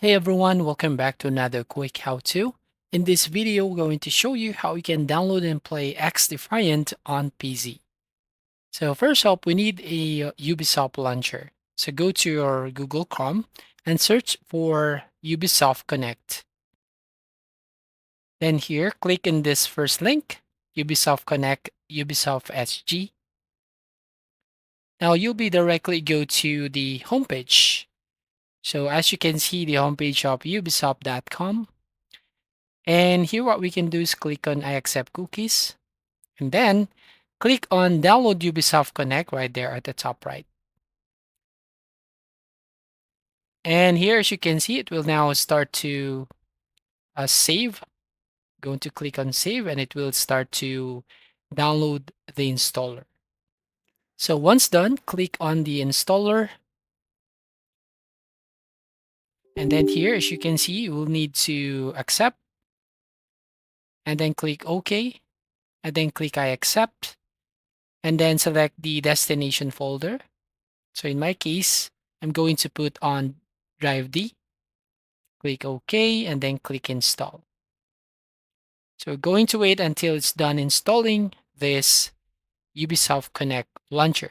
Hey everyone, welcome back to another quick how-to. In this video, we're going to show you how you can download and play XDefiant on PC. So first up, we need a Ubisoft launcher. So go to your Google Chrome and search for Ubisoft Connect. Then here, click in this first link, Ubisoft Connect, Ubisoft SG. Now you'll be directly go to the homepage. So as you can see, the homepage of ubisoft.com. And here what we can do is click on I accept cookies and then click on download Ubisoft Connect right there at the top right. And here, as you can see, it will now start to save. Going to click on save and it will start to download the installer. So once done, click on the installer. And then here, as you can see, you will need to accept and then click OK and then click I accept and then select the destination folder. So in my case, I'm going to put on drive D, click OK, and then click install. So we're going to wait until it's done installing this Ubisoft Connect launcher.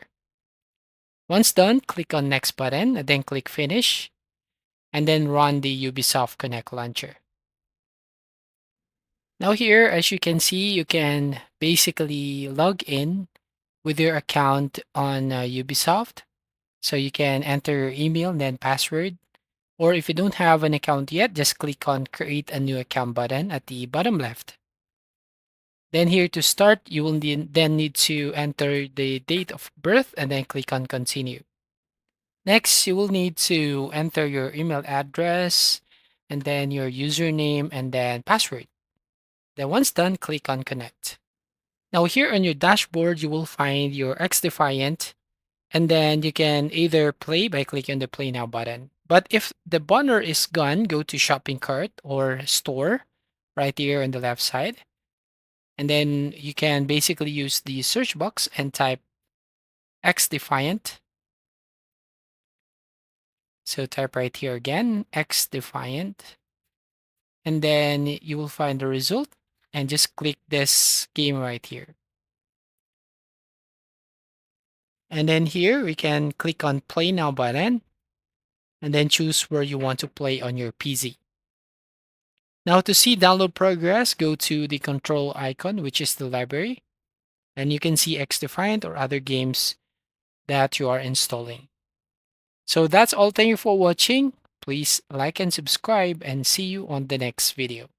Once done, click on next button and then click finish and then run the Ubisoft Connect launcher. Now here, as you can see, you can basically log in with your account on Ubisoft. So you can enter your email and then password. Or if you don't have an account yet, just click on create a new account button at the bottom left. Then here to start, you will then need to enter the date of birth and then click on continue. Next, you will need to enter your email address and then your username and then password. Then once done, click on connect. Now here on your dashboard, you will find your XDefiant and then you can either play by clicking on the play now button. But if the banner is gone, go to shopping cart or store right here on the left side. And then you can basically use the search box and type XDefiant. So type right here again, XDefiant. And then you will find the result and just click this game right here. And then here we can click on play now button and then choose where you want to play on your PC. Now to see download progress, go to the control icon, which is the library, and you can see XDefiant or other games that you are installing. So that's all. Thank you for watching. Please like and subscribe and see you on the next video.